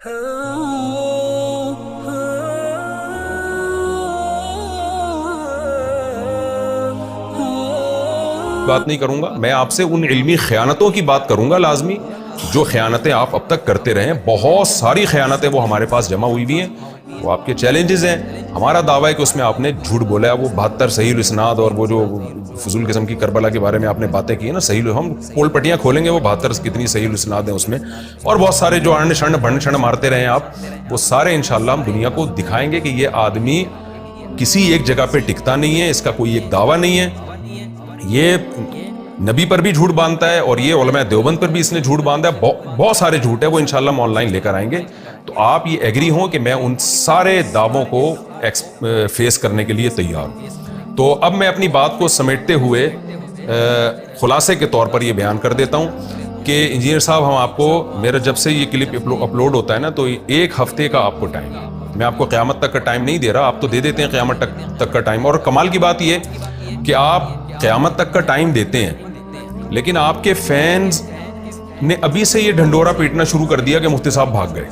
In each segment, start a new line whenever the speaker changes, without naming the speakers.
بات نہیں کروں گا، میں آپ سے ان علمی خیانتوں کی بات کروں گا لازمی جو خیانتیں آپ اب تک کرتے رہے ہیں. بہت ساری خیانتیں وہ ہمارے پاس جمع ہوئی ہوئی ہیں، وہ آپ کے چیلنجز ہیں. ہمارا دعویٰ ہے کہ اس میں آپ نے جھوٹ بولا ہے. وہ 72 صحیح الاسناد اور وہ جو فضول قسم کی کربلا کے بارے میں آپ نے باتیں کی ہیں نا، صحیح ہم پول پٹیاں کھولیں گے وہ 72 کتنی صحیح الاسناد ہیں اس میں، اور بہت سارے جو انڈ شنڈ بھنڈ شنڈ مارتے رہے ہیں آپ، وہ سارے انشاءاللہ ہم دنیا کو دکھائیں گے کہ یہ آدمی کسی ایک جگہ پہ ٹکتا نہیں ہے، اس کا کوئی ایک دعویٰ نہیں ہے. یہ نبی پر بھی جھوٹ باندھتا ہے اور یہ علماء دیوبند پر بھی اس نے جھوٹ باندھا ہے. بہت سارے جھوٹ ہے، وہ انشاءاللہ ہم آن لائن لے کر آئیں گے. تو آپ یہ ایگری ہوں کہ میں ان سارے دعووں کو فیس کرنے کے لیے تیار ہوں. تو اب میں اپنی بات کو سمیٹتے ہوئے خلاصے کے طور پر یہ بیان کر دیتا ہوں کہ انجینئر صاحب، ہم آپ کو، میرا جب سے یہ کلپ اپلوڈ ہوتا ہے نا، تو 1 ہفتے کا آپ کو ٹائم، میں آپ کو قیامت تک کا ٹائم نہیں دے رہا، آپ تو دے دیتے ہیں قیامت تک کا ٹائم. اور کمال کی بات یہ کہ آپ قیامت تک کا ٹائم دیتے ہیں، لیکن آپ کے فینز نے ابھی سے یہ ڈھنڈورا پیٹنا شروع کر دیا کہ مفتی صاحب بھاگ گئے.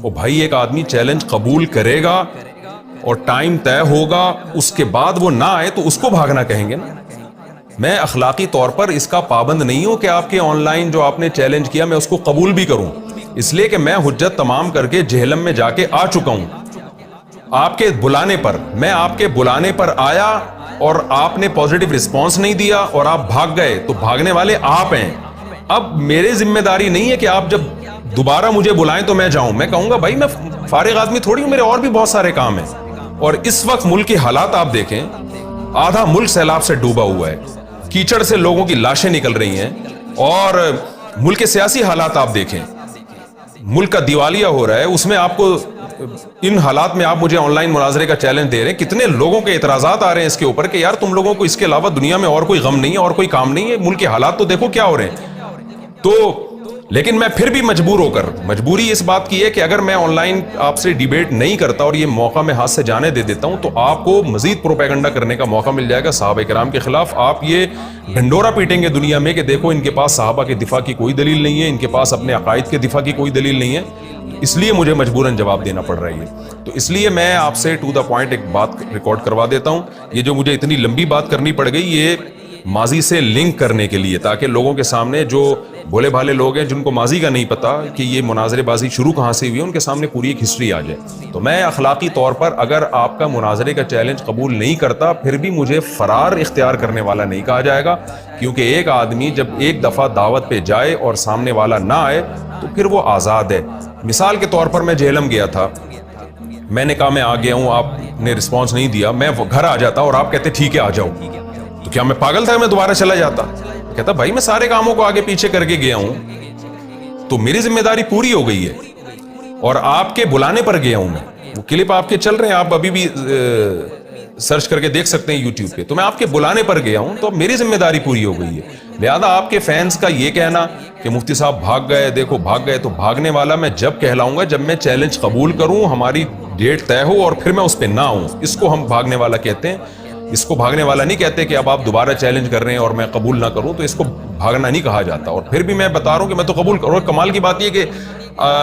او بھائی، ایک آدمی چیلنج قبول کرے گا اور ٹائم طے ہوگا، اس کے بعد وہ نہ آئے تو اس کو بھاگنا کہیں گے نا. میں اخلاقی طور پر اس کا پابند نہیں ہوں کہ آپ کے آن لائن جو آپ نے چیلنج کیا میں اس کو قبول بھی کروں، اس لیے کہ میں حجت تمام کر کے جہلم میں جا کے آ چکا ہوں. آپ کے بلانے پر، میں آپ کے بلانے پر آیا اور آپ نے پازیٹیو رسپانس نہیں دیا اور آپ بھاگ گئے، تو بھاگنے والے آپ ہیں. اب میرے ذمہ داری نہیں ہے کہ آپ جب دوبارہ مجھے بلائیں تو میں جاؤں. میں کہوں گا بھائی میں فارغ آدمی تھوڑی ہوں، میرے اور بھی بہت سارے کام ہیں. اور اس وقت ملک کے حالات آپ دیکھیں، آدھا ملک سیلاب سے ڈوبا ہوا ہے، کیچڑ سے لوگوں کی لاشیں نکل رہی ہیں. اور ملک کے سیاسی حالات آپ دیکھیں، ملک کا دیوالیہ ہو رہا ہے، اس میں آپ کو ان حالات میں آپ مجھے آن لائن مناظرے کا چیلنج دے رہے ہیں. کتنے لوگوں کے اعتراضات آ رہے ہیں اس کے اوپر کہ یار تم لوگوں کو اس کے علاوہ دنیا میں اور کوئی غم نہیں ہے اور کوئی کام نہیں ہے، ملک کے حالات تو دیکھو کیا ہو رہے ہیں. تو لیکن میں پھر بھی مجبور ہو کر، مجبوری اس بات کی ہے کہ اگر میں آن لائن آپ سے ڈیبیٹ نہیں کرتا اور یہ موقع میں ہاتھ سے جانے دے دیتا ہوں تو آپ کو مزید پروپیگنڈا کرنے کا موقع مل جائے گا صحابہ کرام کے خلاف. آپ یہ ڈھنڈورا پیٹیں گے دنیا میں کہ دیکھو ان کے پاس صحابہ کے دفاع کی کوئی دلیل نہیں ہے، ان کے پاس اپنے عقائد کے دفاع کی کوئی دلیل نہیں ہے. اس لیے مجھے مجبوراً جواب دینا پڑ رہا ہے. تو اس لیے میں آپ سے ٹو دا پوائنٹ ایک بات ریکارڈ کروا دیتا ہوں. یہ جو مجھے اتنی لمبی بات کرنی پڑ گئی، یہ ماضی سے لنک کرنے کے لیے، تاکہ لوگوں کے سامنے جو بھولے بھالے لوگ ہیں جن کو ماضی کا نہیں پتا کہ یہ مناظرے بازی شروع کہاں سے ہوئی ہے، ان کے سامنے پوری ایک ہسٹری آ جائے. تو میں اخلاقی طور پر اگر آپ کا مناظرے کا چیلنج قبول نہیں کرتا، پھر بھی مجھے فرار اختیار کرنے والا نہیں کہا جائے گا، کیونکہ ایک آدمی جب ایک دفعہ دعوت پہ جائے اور سامنے والا نہ آئے تو پھر وہ آزاد ہے. مثال کے طور پر میں جہلم گیا تھا، میں نے کہا میں آ گیا ہوں، آپ نے رسپانس نہیں دیا، میں گھر آ جاتا اور آپ کہتے ٹھیک ہے آ جاؤ، تو کیا میں پاگل تھا؟ میں دوبارہ چلا جاتا؟ کہتا بھائی میں سارے کاموں کو آگے پیچھے کر کے گیا ہوں، تو میری ذمہ داری پوری ہو گئی ہے اور آپ کے بلانے پر گیا ہوں میں. وہ کلپ آپ کے چل رہے ہیں، آپ ابھی بھی سرچ کر کے دیکھ سکتے ہیں یوٹیوب پہ. تو میں آپ کے بلانے پر گیا ہوں، تو اب میری ذمہ داری پوری ہو گئی ہے. لہذا آپ کے فینس کا یہ کہنا کہ مفتی صاحب بھاگ گئے، دیکھو بھاگ گئے، تو بھاگنے والا میں جب کہلاؤں گا جب میں چیلنج قبول کروں، ہماری ڈیٹ طے ہو اور پھر میں اس پہ نہ ہوں. اس کو ہم بھاگنے والا کہتے ہیں. اس کو بھاگنے والا نہیں کہتے کہ اب آپ دوبارہ چیلنج کر رہے ہیں اور میں قبول نہ کروں، تو اس کو بھاگنا نہیں کہا جاتا. اور پھر بھی میں بتا رہا ہوں کہ میں تو قبول کروں. اور کمال کی بات یہ کہ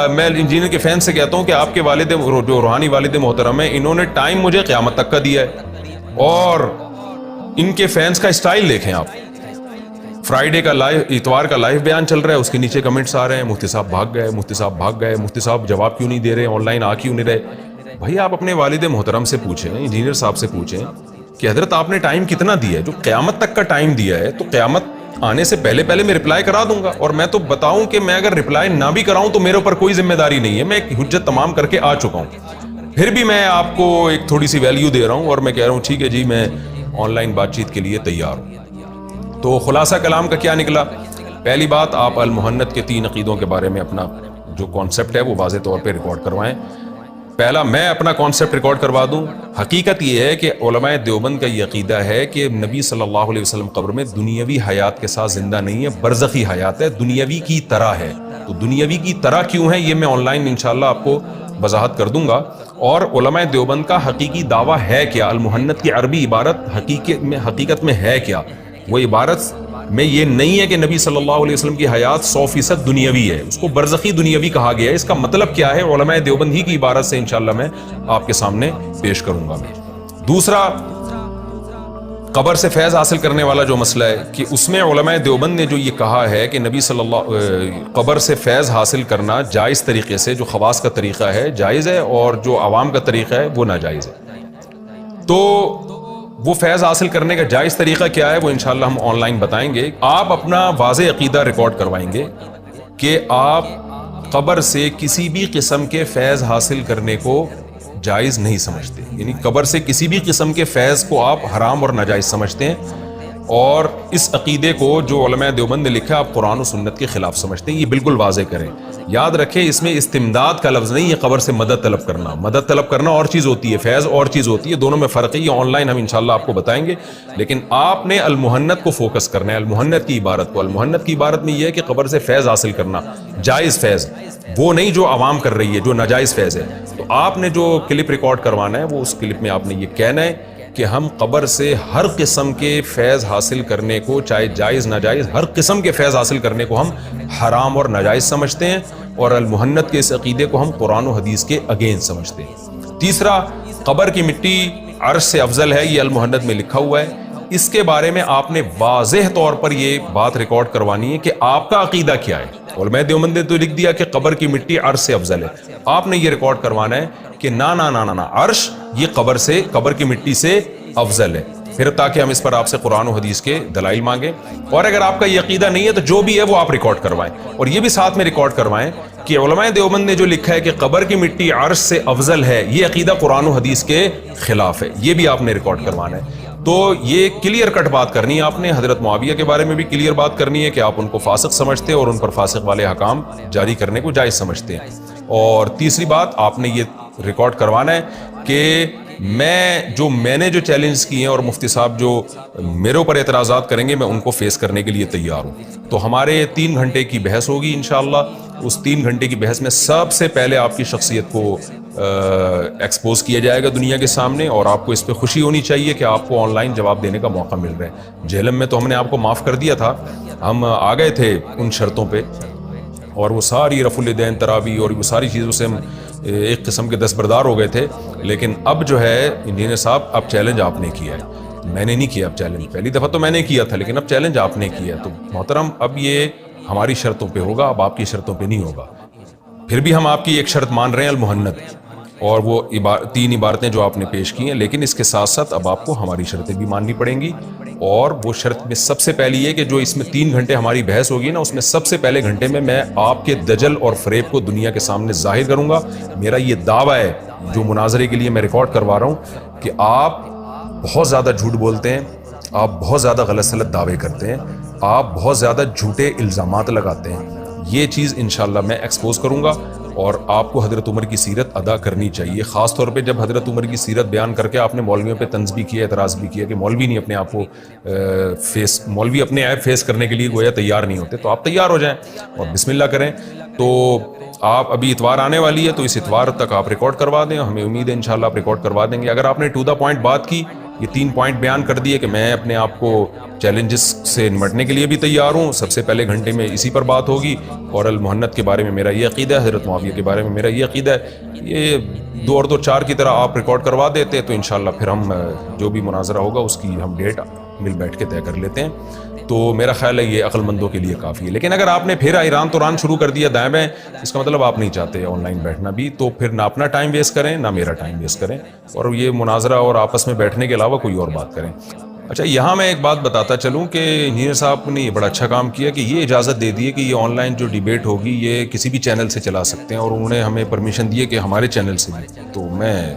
میں انجینئر کے فین سے کہتا ہوں کہ آپ کے والد جو روحانی والد محترم ہیں، انہوں نے ٹائم مجھے قیامت تک کا دیا ہے. اور ان کے فینس کا اسٹائل دیکھیں آپ، فرائیڈے کا لائیو، اتوار کا لائیو بیان چل رہا ہے، اس کے نیچے کمنٹس آ رہے ہیں مفتی صاحب بھاگ گئے، مفتی صاحب بھاگ گئے، مفتی صاحب جواب کیوں نہیں دے رہے، آن لائن آ کیوں نہیں رہے. بھائی آپ اپنے والد محترم سے پوچھیں، انجینئر صاحب سے پوچھیں کہ حضرت آپ نے ٹائم کتنا دیا ہے؟ جو قیامت تک کا ٹائم دیا ہے، تو قیامت آنے سے پہلے میں رپلائی کرا دوں گا. اور میں تو بتاؤں کہ میں اگر رپلائی نہ بھی کراؤں تو میرے اوپر کوئی ذمہ داری نہیں ہے، میں ایک حجت تمام کر کے آ چکا ہوں. پھر بھی میں آپ کو ایک تھوڑی سی ویلیو دے رہا ہوں اور میں کہہ رہا ہوں ٹھیک ہے جی، میں آن لائن بات چیت کے لیے تیار ہوں. تو خلاصہ کلام کا کیا نکلا؟ پہلی بات، آپ المحنت کے 3 عقیدوں کے بارے میں اپنا جو کانسیپٹ ہے وہ واضح طور پہ ریکارڈ کروائیں. پہلا میں اپنا کانسیپٹ ریکارڈ کروا دوں. حقیقت یہ ہے کہ علماء دیوبند کا یہ عقیدہ ہے کہ نبی صلی اللہ علیہ وسلم قبر میں دنیاوی حیات کے ساتھ زندہ نہیں ہے، برزخی حیات ہے، دنیاوی کی طرح ہے. تو دنیاوی کی طرح کیوں ہے، یہ میں آن لائن انشاءاللہ آپ کو وضاحت کر دوں گا. اور علماء دیوبند کا حقیقی دعویٰ ہے کیا، المحنت کی عربی عبارت حقیقت میں ہے کیا. وہ عبارت میں یہ نہیں ہے کہ نبی صلی اللہ علیہ وسلم کی حیات 100% دنیاوی ہے، اس کو برزخی دنیاوی کہا گیا ہے. اس کا مطلب کیا ہے علماء دیوبند ہی کی عبارت سے انشاءاللہ میں آپ کے سامنے پیش کروں گا. دوسرا، قبر سے فیض حاصل کرنے والا جو مسئلہ ہے کہ اس میں علماء دیوبند نے جو یہ کہا ہے کہ نبی صلی اللہ قبر سے فیض حاصل کرنا جائز طریقے سے، جو خواص کا طریقہ ہے جائز ہے، اور جو عوام کا طریقہ ہے وہ ناجائز ہے. تو وہ فیض حاصل کرنے کا جائز طریقہ کیا ہے وہ انشاءاللہ ہم آن لائن بتائیں گے. آپ اپنا واضح عقیدہ ریکارڈ کروائیں گے کہ آپ قبر سے کسی بھی قسم کے فیض حاصل کرنے کو جائز نہیں سمجھتے، یعنی قبر سے کسی بھی قسم کے فیض کو آپ حرام اور ناجائز سمجھتے ہیں، اور اس عقیدے کو جو علماء دیوبند نے لکھا آپ قرآن و سنت کے خلاف سمجھتے ہیں. یہ بالکل واضح کریں. یاد رکھیں اس میں استمداد کا لفظ نہیں ہے، قبر سے مدد طلب کرنا. مدد طلب کرنا اور چیز ہوتی ہے، فیض اور چیز ہوتی ہے، دونوں میں فرق ہے. یہ آن لائن ہم انشاءاللہ آپ کو بتائیں گے. لیکن آپ نے المہنت کو فوکس کرنا ہے، المہنت کی عبارت کو. المہنت کی عبارت میں یہ ہے کہ قبر سے فیض حاصل کرنا جائز فیض، وہ نہیں جو عوام کر رہی ہے، جو ناجائز فیض ہے. تو آپ نے جو کلپ ریکارڈ کروانا ہے وہ اس کلپ میں آپ نے یہ کہنا ہے کہ ہم قبر سے ہر قسم کے فیض حاصل کرنے کو، چاہے جائز ناجائز، ہر قسم کے فیض حاصل کرنے کو ہم حرام اور ناجائز سمجھتے ہیں، اور المہنت کے اس عقیدے کو ہم قرآن و حدیث کے اگینسٹ سمجھتے ہیں. تیسرا، قبر کی مٹی عرش سے افضل ہے، یہ المہنت میں لکھا ہوا ہے. اس کے بارے میں آپ نے واضح طور پر یہ بات ریکارڈ کروانی ہے کہ آپ کا عقیدہ کیا ہے. علماء دیوبند نے تو لکھ دیا کہ قبر کی مٹی عرش سے افضل ہے، آپ نے یہ ریکارڈ کروانا ہے کہ نا نا نا نا عرش یہ قبر کی مٹی سے افضل ہے. پھر تاکہ ہم اس پر آپ سے قرآن و حدیث کے دلائل مانگیں. اور اگر آپ کا یہ عقیدہ نہیں ہے تو جو بھی ہے وہ آپ ریکارڈ کروائیں، اور یہ بھی ساتھ میں ریکارڈ کروائیں کہ علماء دیوبند نے جو لکھا ہے کہ قبر کی مٹی عرش سے افضل ہے، یہ عقیدہ قرآن و حدیث کے خلاف ہے. یہ بھی آپ نے ریکارڈ کروانا ہے. تو یہ کلیئر کٹ بات کرنی ہے آپ نے. حضرت معاویہ کے بارے میں بھی کلیئر بات کرنی ہے کہ آپ ان کو فاسق سمجھتے ہیں اور ان پر فاسق والے حکام جاری کرنے کو جائز سمجھتے ہیں. اور تیسری بات آپ نے یہ ریکارڈ کروانا ہے کہ میں نے جو چیلنج کیے ہیں اور مفتی صاحب جو میرے اوپر اعتراضات کریں گے میں ان کو فیس کرنے کے لیے تیار ہوں. تو ہمارے 3 گھنٹے کی بحث ہوگی انشاءاللہ. اس 3 گھنٹے کی بحث میں سب سے پہلے آپ کی شخصیت کو ایکسپوز کیا جائے گا دنیا کے سامنے، اور آپ کو اس پہ خوشی ہونی چاہیے کہ آپ کو آن لائن جواب دینے کا موقع مل رہا ہے. جہلم میں تو ہم نے آپ کو معاف کر دیا تھا، ہم آ گئے تھے ان شرطوں پہ، اور وہ ساری رفع الیدین تراوی اور وہ ساری چیزوں سے ہم ایک قسم کے دستبردار ہو گئے تھے. لیکن اب جو ہے انجینئر صاحب اب چیلنج آپ نے کیا ہے، میں نے نہیں کیا. اب چیلنج پہلی دفعہ تو میں نے کیا تھا، لیکن اب چیلنج آپ نے کیا ہے. تو محترم اب یہ ہماری شرطوں پہ ہوگا، اب آپ کی شرطوں پہ نہیں ہوگا. پھر بھی ہم آپ کی ایک شرط مان رہے ہیں المہنت، اور وہ 3 عبارتیں جو آپ نے پیش کی ہیں. لیکن اس کے ساتھ ساتھ اب آپ کو ہماری شرطیں بھی ماننی پڑیں گی. اور وہ شرط میں سب سے پہلی یہ کہ جو اس میں 3 گھنٹے ہماری بحث ہوگی نا، اس میں سب سے پہلے گھنٹے میں آپ کے دجل اور فریب کو دنیا کے سامنے ظاہر کروں گا. میرا یہ دعویٰ ہے جو مناظرے کے لیے میں ریکارڈ کروا رہا ہوں کہ آپ بہت زیادہ جھوٹ بولتے ہیں، آپ بہت زیادہ غلط سلط دعوے کرتے ہیں، آپ بہت زیادہ جھوٹے الزامات لگاتے ہیں. یہ چیز انشاءاللہ میں ایکسپوز کروں گا، اور آپ کو حضرت عمر کی سیرت ادا کرنی چاہیے. خاص طور پہ جب حضرت عمر کی سیرت بیان کر کے آپ نے مولویوں پہ طنز بھی کیا، اعتراض بھی کیا کہ مولوی نہیں اپنے آپ کو مولوی اپنے عیب فیس کرنے کے لیے گویا تیار نہیں ہوتے. تو آپ تیار ہو جائیں اور بسم اللہ کریں. تو آپ ابھی اتوار آنے والی ہے، تو اس اتوار تک آپ ریکارڈ کروا دیں. ہمیں امید ہے انشاءاللہ آپ ریکارڈ کروا دیں گے. اگر آپ نے ٹو دا پوائنٹ بات کی، یہ 3 پوائنٹ بیان کر دیے کہ میں اپنے آپ کو چیلنجز سے نمٹنے کے لیے بھی تیار ہوں. سب سے پہلے گھنٹے میں اسی پر بات ہوگی، اور المہنت کے بارے میں میرا یہ عقیدہ ہے، حضرت معاویہ کے بارے میں میرا یہ عقیدہ ہے. یہ 2 اور 2 4 کی طرح آپ ریکارڈ کروا دیتے تو انشاءاللہ پھر ہم جو بھی مناظرہ ہوگا اس کی ہم ڈیٹ مل بیٹھ کے طے کر لیتے ہیں. تو میرا خیال ہے یہ عقل مندوں کے لیے کافی ہے. لیکن اگر آپ نے پھر ایران تو ران شروع کر دیا دائیں بائیں، اس کا مطلب آپ نہیں چاہتے آن لائن بیٹھنا بھی، تو پھر نہ اپنا ٹائم ویسٹ کریں نہ میرا ٹائم ویسٹ کریں، اور یہ مناظرہ اور آپس میں بیٹھنے کے علاوہ کوئی اور بات کریں. اچھا، یہاں میں ایک بات بتاتا چلوں کہ انجینئر صاحب نے یہ بڑا اچھا کام کیا کہ یہ اجازت دے دی ہے کہ یہ آن لائن جو ڈیبیٹ ہوگی یہ کسی بھی چینل سے چلا سکتے ہیں، اور انہوں نے ہمیں پرمیشن دی ہے کہ ہمارے چینل سے بھی. تو میں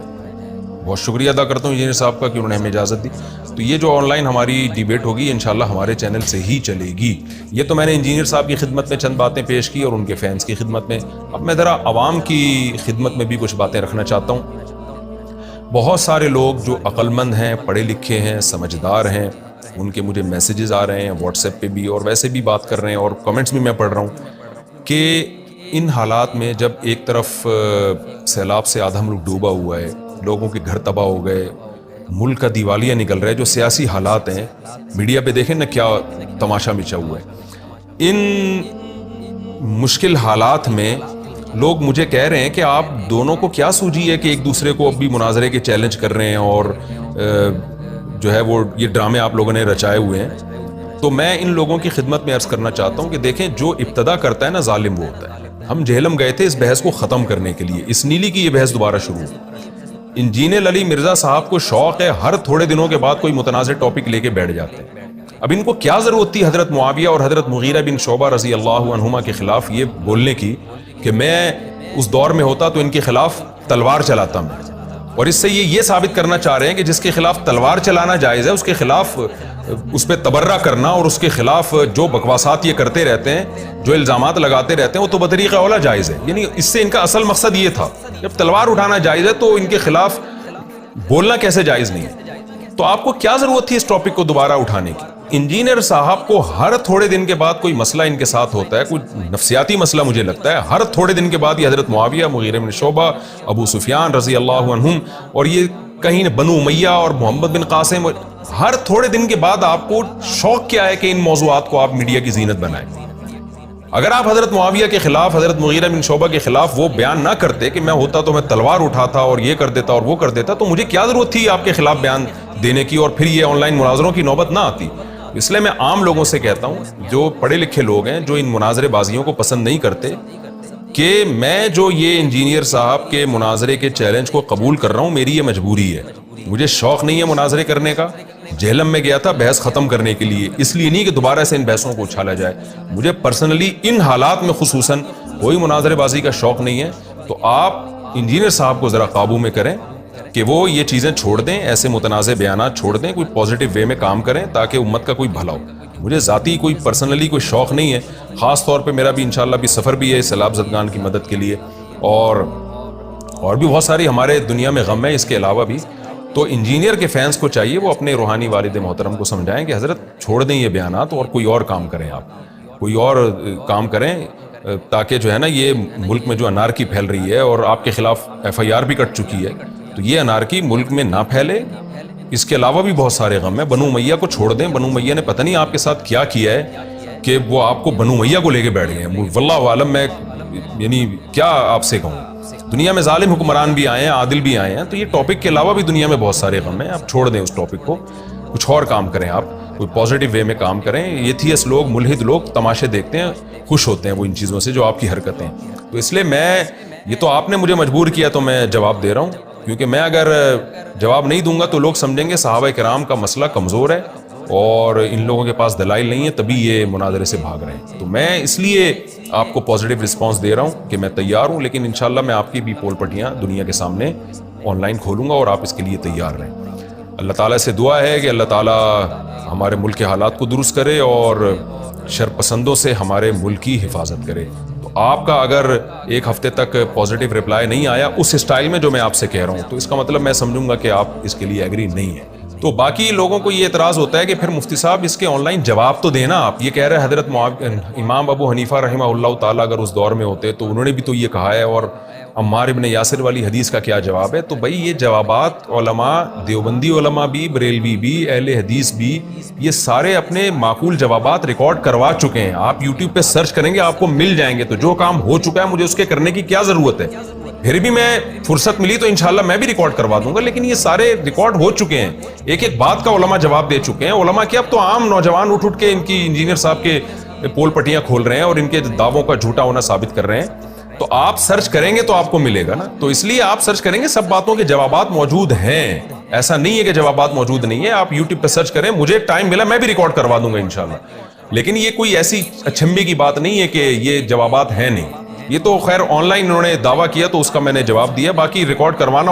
بہت شکریہ ادا کرتا ہوں انجینئر صاحب کا کہ انہوں نے ہمیں اجازت دی. تو یہ جو آن لائن ہماری ڈیبیٹ ہوگی انشاءاللہ ہمارے چینل سے ہی چلے گی. یہ تو میں نے انجینئر صاحب کی خدمت میں چند باتیں پیش کی اور ان کے فینس کی خدمت میں. اب میں ذرا عوام کی خدمت میں بھی کچھ باتیں رکھنا چاہتا ہوں. بہت سارے لوگ جو عقل مند ہیں، پڑھے لکھے ہیں، سمجھدار ہیں، ان کے مجھے میسیجز آ رہے ہیں واٹس ایپ پہ بھی اور ویسے بھی بات کر رہے ہیں، اور کمنٹس بھی میں پڑھ رہا ہوں کہ ان حالات میں جب ایک طرف سیلاب سے آدھا ملک ڈوبا ہوا ہے، لوگوں کے گھر تباہ ہو گئے، ملک کا دیوالیہ نکل رہا ہے, جو سیاسی حالات ہیں میڈیا پہ دیکھیں نا کیا تماشا مچا ہوا ہے. ان مشکل حالات میں لوگ مجھے کہہ رہے ہیں کہ آپ دونوں کو کیا سوجی ہے کہ ایک دوسرے کو اب بھی مناظرے کے چیلنج کر رہے ہیں اور جو ہے وہ یہ ڈرامے آپ لوگوں نے رچائے ہوئے ہیں. تو میں ان لوگوں کی خدمت میں عرض کرنا چاہتا ہوں کہ دیکھیں, جو ابتدا کرتا ہے نا ظالم وہ ہوتا ہے. ہم جہلم گئے تھے اس بحث کو ختم کرنے کے لیے, اس نیلی کی یہ بحث دوبارہ شروع ہوئی. انجینئر علی مرزا صاحب کو شوق ہے ہر تھوڑے دنوں کے بعد کوئی متنازع ٹاپک لے کے بیٹھ جاتے ہیں. اب ان کو کیا ضرورت تھی حضرت معاویہ اور حضرت مغیرہ بن شعبہ رضی اللہ عنہما کے خلاف یہ بولنے کی کہ میں اس دور میں ہوتا تو ان کے خلاف تلوار چلاتا میں. اور اس سے یہ ثابت کرنا چاہ رہے ہیں کہ جس کے خلاف تلوار چلانا جائز ہے اس کے خلاف اس پہ تبرہ کرنا اور اس کے خلاف جو بکواسات یہ کرتے رہتے ہیں, جو الزامات لگاتے رہتے ہیں, وہ تو بطریقہ اولا جائز ہے. یعنی اس سے ان کا اصل مقصد یہ تھا, جب تلوار اٹھانا جائز ہے تو ان کے خلاف بولنا کیسے جائز نہیں ہے. تو آپ کو کیا ضرورت تھی اس ٹاپک کو دوبارہ اٹھانے کی؟ انجینئر صاحب کو ہر تھوڑے دن کے بعد کوئی مسئلہ ان کے ساتھ ہوتا ہے, کوئی نفسیاتی مسئلہ مجھے لگتا ہے, ہر تھوڑے دن کے بعد یہ حضرت معاویہ, مغیرہ بن شعبہ, ابو سفیان رضی اللہ عنہم, اور یہ کہیں بنو امیہ اور محمد بن قاسم, ہر تھوڑے دن کے بعد آپ کو شوق کیا ہے کہ ان موضوعات کو آپ میڈیا کی زینت بنائیں. اگر آپ حضرت معاویہ کے خلاف, حضرت مغیرہ بن شعبہ کے خلاف وہ بیان نہ کرتے کہ میں ہوتا تو میں تلوار اٹھاتا اور یہ کر دیتا اور وہ کر دیتا, تو مجھے کیا ضرورت تھی آپ کے خلاف بیان دینے کی اور پھر یہ آن لائن مناظروں کی نوبت نہ آتی. اس لیے میں عام لوگوں سے کہتا ہوں جو پڑھے لکھے لوگ ہیں, جو ان مناظرے بازیوں کو پسند نہیں کرتے, کہ میں جو یہ انجینئر صاحب کے مناظرے کے چیلنج کو قبول کر رہا ہوں, میری یہ مجبوری ہے. مجھے شوق نہیں ہے مناظرے کرنے کا. جہلم میں گیا تھا بحث ختم کرنے کے لیے, اس لیے نہیں کہ دوبارہ سے ان بحثوں کو اچھالا جائے. مجھے پرسنلی ان حالات میں خصوصاً کوئی مناظرے بازی کا شوق نہیں ہے. تو آپ انجینئر صاحب کو ذرا قابو میں کریں کہ وہ یہ چیزیں چھوڑ دیں, ایسے متنازع بیانات چھوڑ دیں, کوئی پازیٹیو وے میں کام کریں تاکہ امت کا کوئی بھلا ہو. مجھے ذاتی کوئی پرسنلی کوئی شوق نہیں ہے. خاص طور پہ میرا بھی انشاءاللہ بھی سفر بھی ہے سیلاب زدگان کی مدد کے لیے, اور بھی بہت ساری ہمارے دنیا میں غم ہے اس کے علاوہ بھی. تو انجینئر کے فینس کو چاہیے وہ اپنے روحانی والد محترم کو سمجھائیں کہ حضرت چھوڑ دیں یہ بیانات اور کوئی اور کام کریں, آپ کوئی اور کام کریں, تاکہ جو ہے نا یہ ملک میں جو انارکی پھیل رہی ہے اور آپ کے خلاف FIR بھی کٹ چکی ہے, تو یہ انارکی ملک میں نہ پھیلے. اس کے علاوہ بھی بہت سارے غم ہیں. بنو امیہ کو چھوڑ دیں. بنو امیہ نے پتہ نہیں آپ کے ساتھ کیا کیا ہے کہ وہ آپ کو بنو امیہ کو لے کے بیٹھ گئے ہیں. واللہ عالم, میں یعنی کیا آپ سے کہوں, دنیا میں ظالم حکمران بھی آئے ہیں, عادل بھی آئے ہیں, تو یہ ٹاپک کے علاوہ بھی دنیا میں بہت سارے غم ہیں. آپ چھوڑ دیں اس ٹاپک کو, کچھ اور کام کریں, آپ کوئی پازیٹیو وے میں کام کریں. ایتھیسٹ لوگ, ملحد لوگ تماشے دیکھتے ہیں, خوش ہوتے ہیں وہ ان چیزوں سے جو آپ کی حرکتیں. تو اس لیے میں, یہ تو آپ نے مجھے مجبور کیا تو میں جواب دے رہا ہوں, کیونکہ میں اگر جواب نہیں دوں گا تو لوگ سمجھیں گے صحابہ کرام کا مسئلہ کمزور ہے اور ان لوگوں کے پاس دلائل نہیں ہے, تبھی یہ مناظرے سے بھاگ رہے ہیں. تو میں اس لیے آپ کو پازیٹیو رسپانس دے رہا ہوں کہ میں تیار ہوں, لیکن انشاءاللہ میں آپ کی بھی پول پٹیاں دنیا کے سامنے آن لائن کھولوں گا اور آپ اس کے لیے تیار رہیں. اللہ تعالیٰ سے دعا ہے کہ اللہ تعالیٰ ہمارے ملک کے حالات کو درست کرے اور شرپسندوں سے ہمارے ملک کی حفاظت کرے. تو آپ کا اگر ایک ہفتے تک پازیٹیو رپلائی نہیں آیا اس اسٹائل میں جو میں آپ سے کہہ رہا ہوں, تو اس کا مطلب میں سمجھوں گا کہ آپ اس کے لیے ایگری نہیں ہیں. تو باقی لوگوں کو یہ اعتراض ہوتا ہے کہ پھر مفتی صاحب اس کے آن لائن جواب تو دینا. آپ یہ کہہ رہے ہیں حضرت امام ابو حنیفہ رحمہ اللہ تعالیٰ اگر اس دور میں ہوتے تو انہوں نے بھی تو یہ کہا ہے, اور عمار ابن یاسر والی حدیث کا کیا جواب ہے؟ تو بھائی یہ جوابات علماء, دیوبندی علماء بھی, بریلوی بھی, اہل حدیث بھی, یہ سارے اپنے معقول جوابات ریکارڈ کروا چکے ہیں. آپ یوٹیوب پہ سرچ کریں گے آپ کو مل جائیں گے. تو جو کام ہو چکا ہے مجھے اس کے کرنے کی کیا ضرورت ہے؟ پھر بھی میں فرصت ملی تو انشاءاللہ میں بھی ریکارڈ کروا دوں گا, لیکن یہ سارے ریکارڈ ہو چکے ہیں. ایک ایک بات کا علماء جواب دے چکے ہیں. علماء کیا, اب تو عام نوجوان اٹھ کے ان کی انجینئر صاحب کے پول پٹیاں کھول رہے ہیں اور ان کے دعووں کا جھوٹا ہونا ثابت کر رہے ہیں. تو آپ سرچ کریں گے تو آپ کو ملے گا نا. تو اس لیے آپ سرچ کریں گے, سب باتوں کے جوابات موجود ہیں. ایسا نہیں ہے کہ جوابات موجود نہیں ہے. آپ یوٹیوب پہ سرچ کریں, مجھے ٹائم ملا میں بھی ریکارڈ کروا دوں گا انشاءاللہ. لیکن یہ کوئی ایسی اچھمبی کی بات نہیں ہے کہ یہ جوابات ہیں نہیں. یہ تو خیر آن لائن انہوں نے دعویٰ کیا تو اس کا میں نے جواب دیا. باقی ریکارڈ کروانا